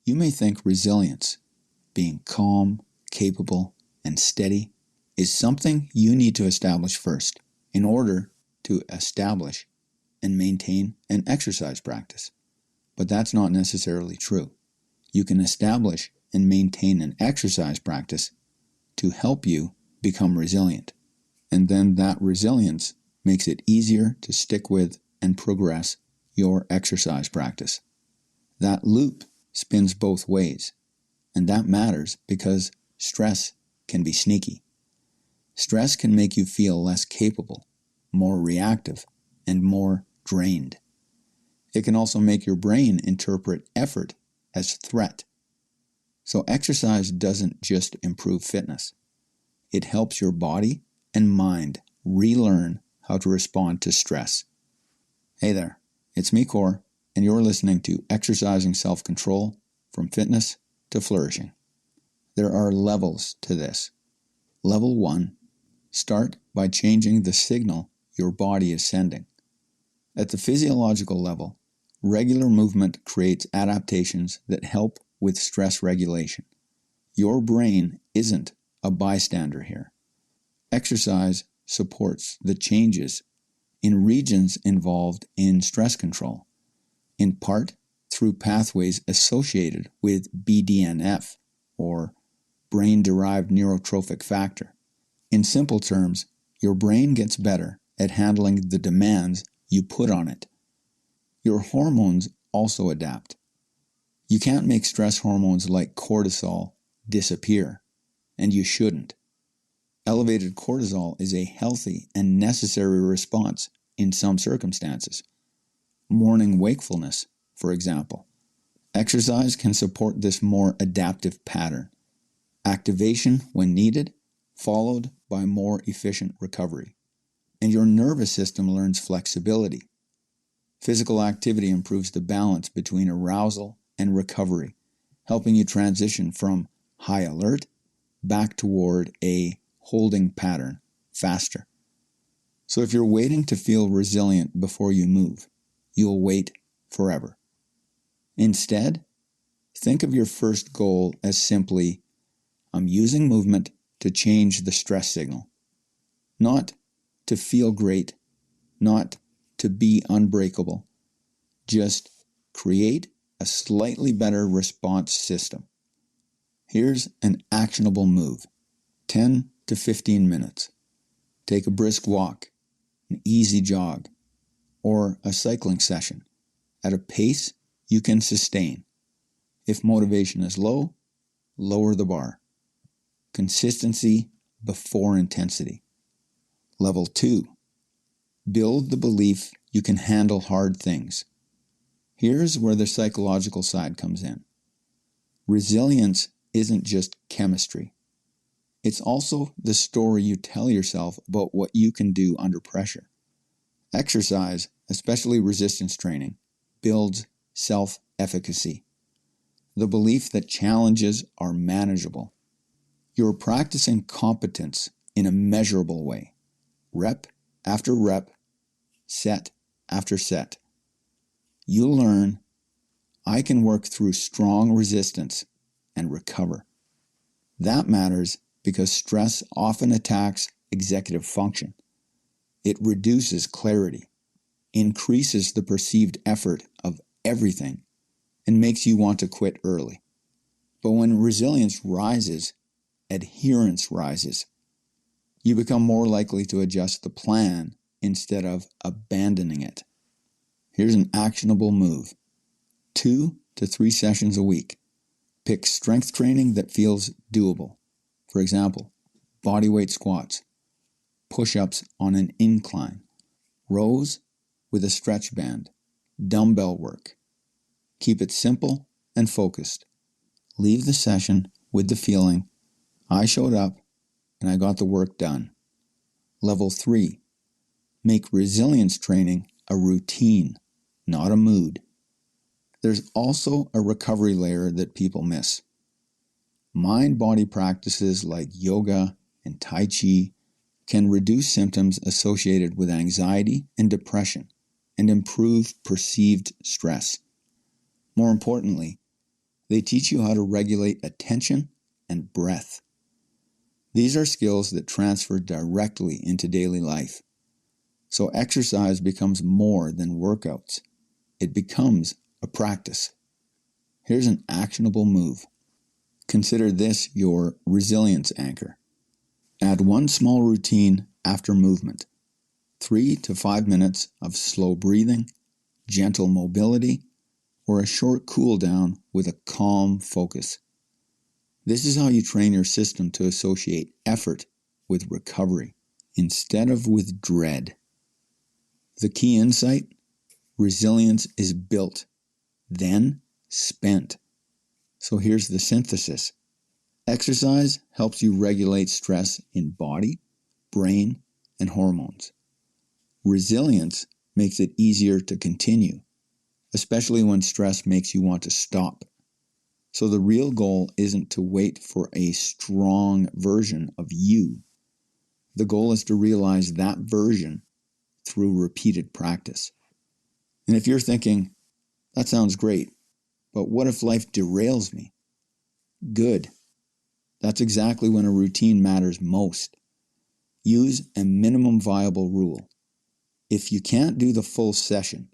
You may think resilience, being calm, capable, and steady, is something you need to establish first in order to establish and maintain an exercise practice. But that's not necessarily true. You can establish and maintain an exercise practice to help you become resilient. And then that resilience makes it easier to stick with and progress your exercise practice. That loop spins both ways, and that matters because stress can be sneaky. Stress can make you feel less capable, more reactive, and more drained. It can also make your brain interpret effort as threat. So exercise doesn't just improve fitness. It helps your body and mind relearn how to respond to stress. Hey there, it's me, Core, and you're listening to Exercising Self-Control from Fitness to Flourishing. There are levels to this. Level 1, start by changing the signal your body is sending. At the physiological level, regular movement creates adaptations that help with stress regulation. Your brain isn't a bystander here. Exercise supports the changes in regions involved in stress control, in part through pathways associated with BDNF, or brain-derived neurotrophic factor. In simple terms, your brain gets better at handling the demands you put on it. Your hormones also adapt. You can't make stress hormones like cortisol disappear, and you shouldn't. Elevated cortisol is a healthy and necessary response in some circumstances. Morning wakefulness, for example. Exercise can support this more adaptive pattern. Activation when needed, followed by more efficient recovery. And your nervous system learns flexibility. Physical activity improves the balance between arousal and recovery, helping you transition from high alert back toward a holding pattern faster. So if you're waiting to feel resilient before you move, you'll wait forever. Instead, think of your first goal as simply, I'm using movement to change the stress signal. Not to feel great, not to be unbreakable. Just create a slightly better response system. Here's an actionable move. 10 to 15 minutes. Take a brisk walk, an easy jog, or a cycling session at a pace you can sustain. If motivation is low, lower the bar. Consistency before intensity. Level 2. Build the belief you can handle hard things. Here's where the psychological side comes in. Resilience isn't just chemistry. It's also the story you tell yourself about what you can do under pressure. Exercise, especially resistance training, builds self-efficacy. The belief that challenges are manageable. You're practicing competence in a measurable way. Rep after rep, set after set. You learn, I can work through strong resistance and recover. That matters because stress often attacks executive function. It reduces clarity, increases the perceived effort of everything, and makes you want to quit early. But when resilience rises, adherence rises. You become more likely to adjust the plan instead of abandoning it. Here's an actionable move. 2 to 3 sessions a week. Pick strength training that feels doable. For example, bodyweight squats, push-ups on an incline, rows with a stretch band, dumbbell work. Keep it simple and focused. Leave the session with the feeling, I showed up and I got the work done. Level 3. Make resilience training a routine, not a mood. There's also a recovery layer that people miss. Mind-body practices like yoga and Tai Chi can reduce symptoms associated with anxiety and depression and improve perceived stress. More importantly, They teach you how to regulate attention and breath. These are skills that transfer directly into daily life. So exercise becomes more than workouts. It becomes a practice. Here's an actionable move. Consider this your resilience anchor. Add one small routine after movement. 3 to 5 minutes of slow breathing, gentle mobility, or a short cool down with a calm focus. This is how you train your system to associate effort with recovery instead of with dread. The key insight: resilience is built, then spent. So here's the synthesis. Exercise helps you regulate stress in body, brain, and hormones. Resilience makes it easier to continue, especially when stress makes you want to stop. So the real goal isn't to wait for a strong version of you. The goal is to realize that version through repeated practice. And if you're thinking, that sounds great, but what if life derails me? Good. That's exactly when a routine matters most. Use a minimum viable rule. If you can't do the full session,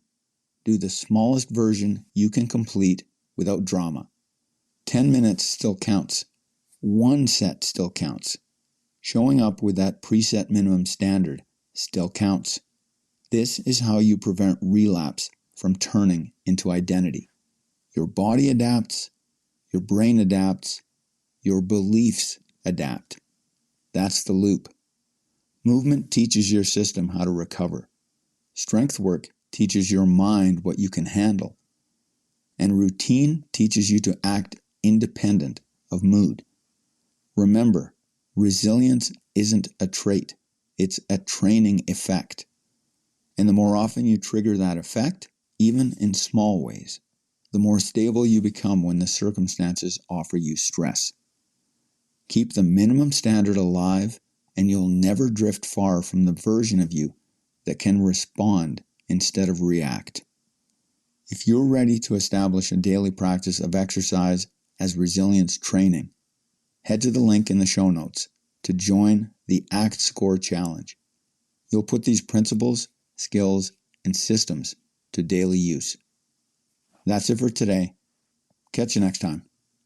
do the smallest version you can complete without drama. 10 minutes still counts. One set still counts. Showing up with that preset minimum standard still counts. This is how you prevent relapse from turning into identity. Your body adapts, your brain adapts, your beliefs adapt. That's the loop. Movement teaches your system how to recover. Strength work teaches your mind what you can handle. And routine teaches you to act independent of mood. Remember, resilience isn't a trait. It's a training effect. And the more often you trigger that effect, even in small ways, the more stable you become when the circumstances offer you stress. Keep the minimum standard alive, and you'll never drift far from the version of you that can respond instead of react. If you're ready to establish a daily practice of exercise as resilience training, head to the link in the show notes to join the ACT Score Challenge. You'll put these principles, skills, and systems to daily use. That's it for today. Catch you next time.